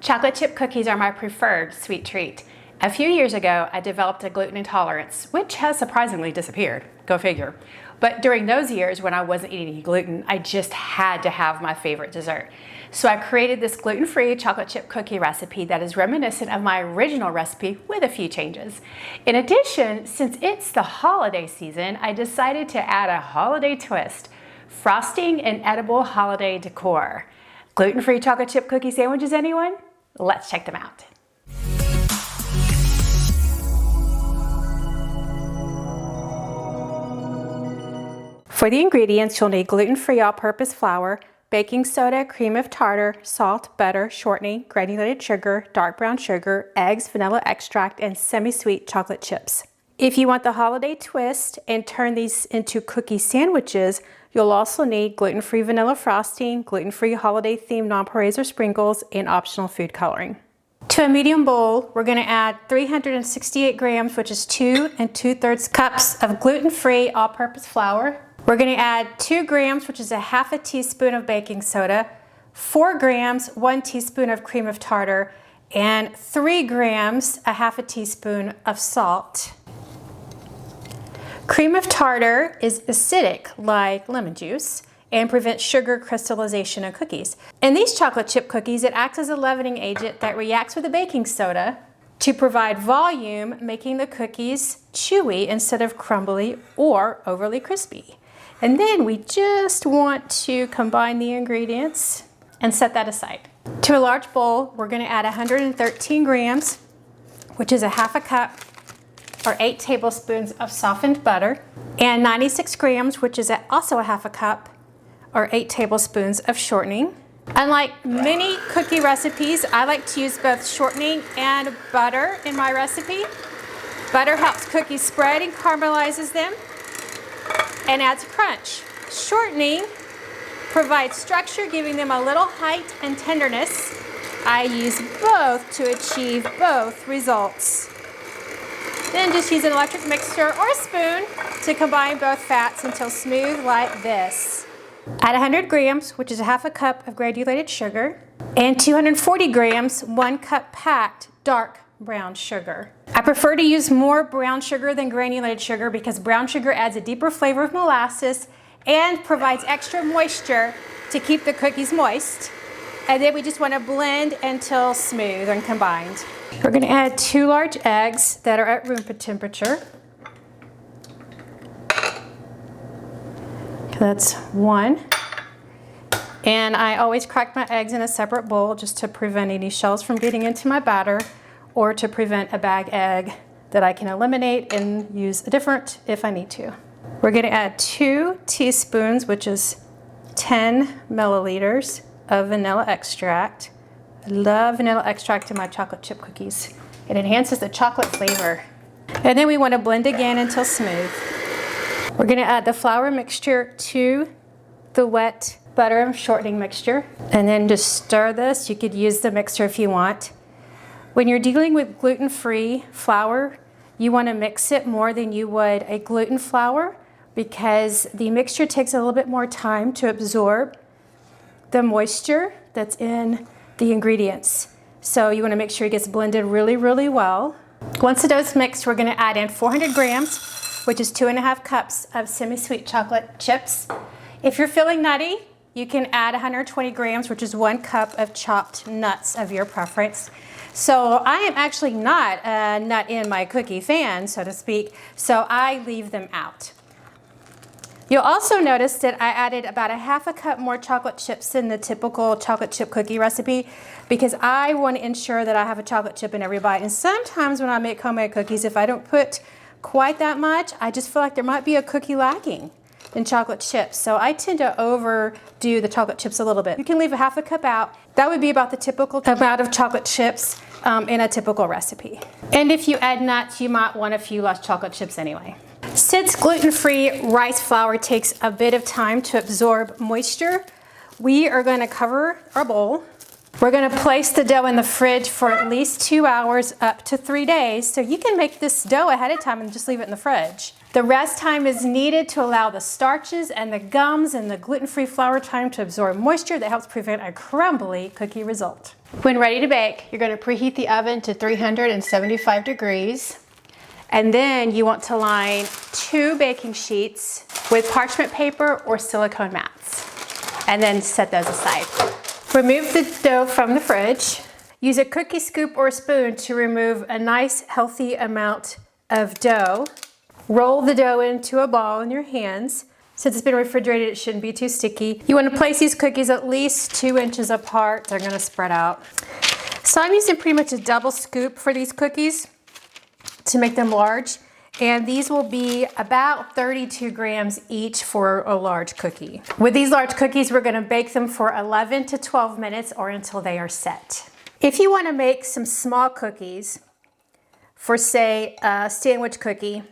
Chocolate chip cookies are my preferred sweet treat. A few years ago, I developed a gluten intolerance, which has surprisingly disappeared. Go figure. But during those years when I wasn't eating any gluten, I just had to have my favorite dessert. So I created this gluten-free chocolate chip cookie recipe that is reminiscent of my original recipe with a few changes. In addition, since it's the holiday season, I decided to add a holiday twist: frosting and edible holiday decor. Gluten-free chocolate chip cookie sandwiches, anyone? Let's check them out. For the ingredients, you'll need gluten-free all-purpose flour, baking soda, cream of tartar, salt, butter, shortening, granulated sugar, dark brown sugar, eggs, vanilla extract, and semi-sweet chocolate chips. If you want the holiday twist and turn these into cookie sandwiches, you'll also need gluten-free vanilla frosting, gluten-free holiday-themed nonpareils or sprinkles, and optional food coloring. To a medium bowl, we're going to add 368 grams, which is 2 2/3 cups of gluten-free all-purpose flour. We're going to add 2 grams, which is a half a teaspoon of baking soda, 4 grams, 1 teaspoon of cream of tartar, and 3 grams, a half a teaspoon of salt. Cream of tartar is acidic, like lemon juice, and prevents sugar crystallization in cookies. In these chocolate chip cookies, it acts as a leavening agent that reacts with the baking soda to provide volume, making the cookies chewy instead of crumbly or overly crispy. And then we just want to combine the ingredients and set that aside. To a large bowl, we're going to add 113 grams, which is a half a cup or 8 tablespoons of softened butter, and 96 grams, which is also a half a cup or 8 tablespoons of shortening. Unlike many cookie recipes, I like to use both shortening and butter in my recipe. Butter helps cookies spread and caramelizes them and adds crunch. Shortening provides structure, giving them a little height and tenderness. I use both to achieve both results. Then just use an electric mixer or a spoon to combine both fats until smooth like this. Add 100 grams, which is a half a cup of granulated sugar, and 240 grams, 1 cup packed dark brown sugar. I prefer to use more brown sugar than granulated sugar because brown sugar adds a deeper flavor of molasses and provides extra moisture to keep the cookies moist. And then we just want to blend until smooth and combined. We're going to add 2 large eggs that are at room temperature. That's 1. And I always crack my eggs in a separate bowl just to prevent any shells from getting into my batter, or to prevent a bag egg that I can eliminate and use a different if I need to. We're going to add 2 teaspoons, which is 10 milliliters of vanilla extract. I love vanilla extract in my chocolate chip cookies. It enhances the chocolate flavor. And then we want to blend again until smooth. We're going to add the flour mixture to the wet butter and shortening mixture. And then just stir this. You could use the mixer if you want. When you're dealing with gluten-free flour, you want to mix it more than you would a gluten flour because the mixture takes a little bit more time to absorb the moisture that's in the ingredients. So you want to make sure it gets blended really, really well. Once the dough's mixed, we're going to add in 400 grams, which is 2.5 cups of semi-sweet chocolate chips. If you're feeling nutty, you can add 120 grams, which is 1 cup of chopped nuts of your preference. So I am actually not a nut in my cookie fan, so to speak, so I leave them out. You'll also notice that I added about a half a cup more chocolate chips than the typical chocolate chip cookie recipe because I want to ensure that I have a chocolate chip in every bite. And sometimes when I make homemade cookies, if I don't put quite that much, I just feel like there might be a cookie lacking in chocolate chips. So I tend to overdo the chocolate chips a little bit. You can leave a half a cup out. That would be about the typical amount of chocolate chips in a typical recipe. And if you add nuts, you might want a few less chocolate chips anyway. Since gluten-free rice flour takes a bit of time to absorb moisture, we are going to cover our bowl. We're going to place the dough in the fridge for at least 2 hours up to 3 days. So you can make this dough ahead of time and just leave it in the fridge. The rest time is needed to allow the starches and the gums and the gluten-free flour time to absorb moisture that helps prevent a crumbly cookie result. When ready to bake, you're going to preheat the oven to 375 degrees. And then you want to line 2 baking sheets with parchment paper or silicone mats. And then set those aside. Remove the dough from the fridge. Use a cookie scoop or spoon to remove a nice healthy amount of dough. Roll the dough into a ball in your hands. Since it's been refrigerated, it shouldn't be too sticky. You want to place these cookies at least 2 inches apart. They're going to spread out. So I'm using pretty much a double scoop for these cookies to make them large. And these will be about 32 grams each for a large cookie. With these large cookies, we're going to bake them for 11 to 12 minutes or until they are set. If you want to make some small cookies for, say, a sandwich cookie,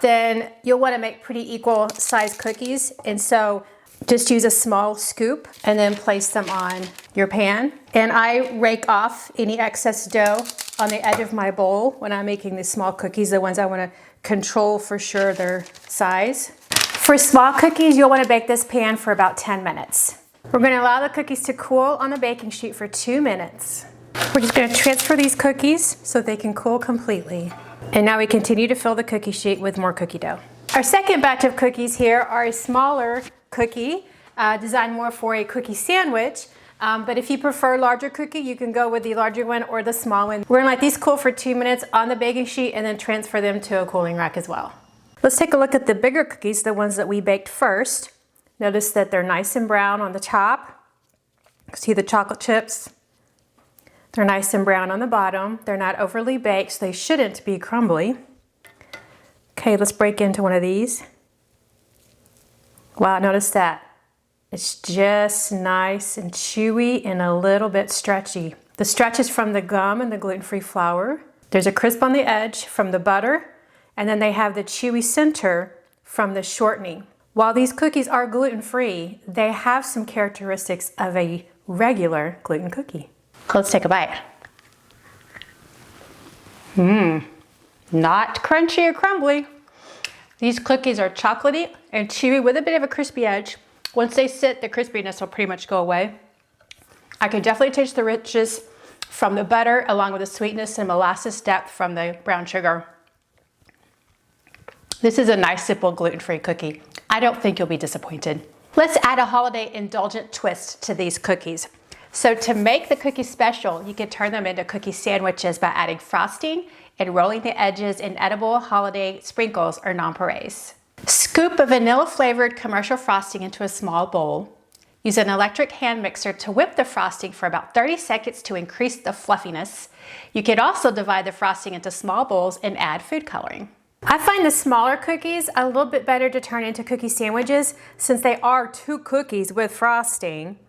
then you'll want to make pretty equal size cookies. And so just use a small scoop and then place them on your pan. And I rake off any excess dough on the edge of my bowl when I'm making these small cookies, the ones I want to control for sure their size. For small cookies, you'll want to bake this pan for about 10 minutes. We're going to allow the cookies to cool on the baking sheet for 2 minutes. We're just going to transfer these cookies so they can cool completely. And now we continue to fill the cookie sheet with more cookie dough. Our second batch of cookies here are a smaller cookie, designed more for a cookie sandwich. But if you prefer a larger cookie, you can go with the larger one or the small one. We're gonna let these cool for 2 minutes on the baking sheet and then transfer them to a cooling rack as well. Let's take a look at the bigger cookies, the ones that we baked first. Notice that they're nice and brown on the top. See the chocolate chips? They're nice and brown on the bottom. They're not overly baked, so they shouldn't be crumbly. Okay, let's break into one of these. Wow, notice that. It's just nice and chewy and a little bit stretchy. The stretch is from the gum and the gluten-free flour. There's a crisp on the edge from the butter, and then they have the chewy center from the shortening. While these cookies are gluten-free, they have some characteristics of a regular gluten cookie. Let's take a bite. Not crunchy or crumbly. These cookies are chocolatey and chewy with a bit of a crispy edge. Once they sit, the crispiness will pretty much go away. I can definitely taste the richness from the butter along with the sweetness and molasses depth from the brown sugar. This is a nice, simple gluten-free cookie. I don't think you'll be disappointed. Let's add a holiday indulgent twist to these cookies. So to make the cookies special, you can turn them into cookie sandwiches by adding frosting and rolling the edges in edible holiday sprinkles or nonpareils. Scoop a vanilla-flavored commercial frosting into a small bowl. Use an electric hand mixer to whip the frosting for about 30 seconds to increase the fluffiness. You can also divide the frosting into small bowls and add food coloring. I find the smaller cookies a little bit better to turn into cookie sandwiches since they are 2 cookies with frosting.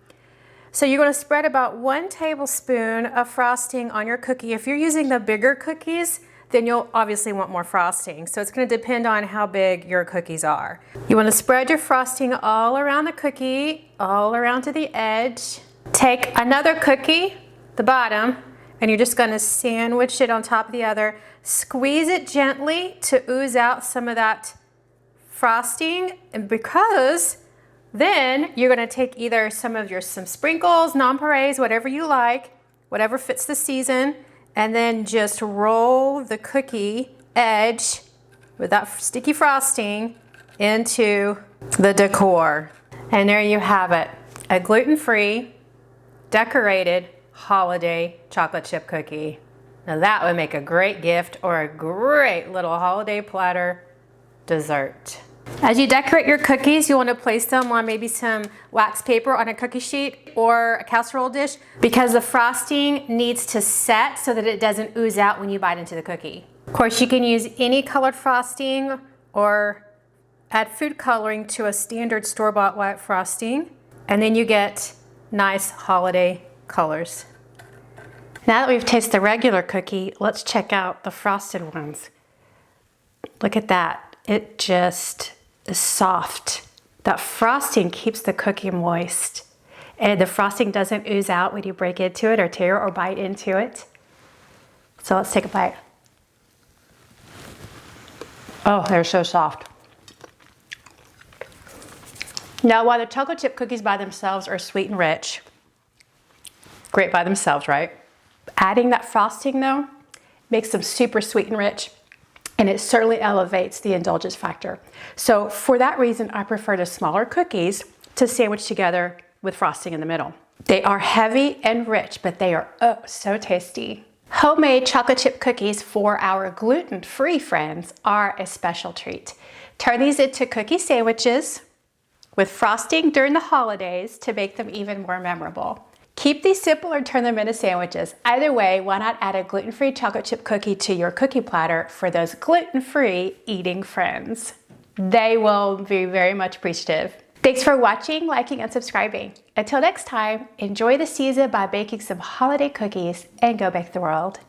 So you're going to spread about 1 tablespoon of frosting on your cookie. If you're using the bigger cookies, then you'll obviously want more frosting. So it's going to depend on how big your cookies are. You want to spread your frosting all around the cookie, all around to the edge. Take another cookie, the bottom, and you're just going to sandwich it on top of the other. Squeeze it gently to ooze out some of that frosting, and because then you're going to take either some sprinkles, nonpareils, whatever you like, whatever fits the season, and then just roll the cookie edge with that sticky frosting into the decor. And there you have it, a gluten-free, decorated holiday chocolate chip cookie. Now that would make a great gift or a great little holiday platter dessert. As you decorate your cookies, you want to place them on maybe some wax paper on a cookie sheet or a casserole dish because the frosting needs to set so that it doesn't ooze out when you bite into the cookie. Of course, you can use any colored frosting or add food coloring to a standard store-bought white frosting, and then you get nice holiday colors. Now that we've tasted the regular cookie, let's check out the frosted ones. Look at that. It just is soft. That frosting keeps the cookie moist, and the frosting doesn't ooze out when you break into it or tear or bite into it. So let's take a bite. Oh, they're so soft. Now, while the chocolate chip cookies by themselves are sweet and rich, great by themselves, right? Adding that frosting though, makes them super sweet and rich, and it certainly elevates the indulgence factor. So for that reason, I prefer the smaller cookies to sandwich together with frosting in the middle. They are heavy and rich, but they are oh so tasty. Homemade chocolate chip cookies for our gluten-free friends are a special treat. Turn these into cookie sandwiches with frosting during the holidays to make them even more memorable. Keep these simple or turn them into sandwiches. Either way, why not add a gluten-free chocolate chip cookie to your cookie platter for those gluten-free eating friends? They will be very much appreciative. Thanks for watching, liking, and subscribing. Until next time, enjoy the season by baking some holiday cookies and go bake the world.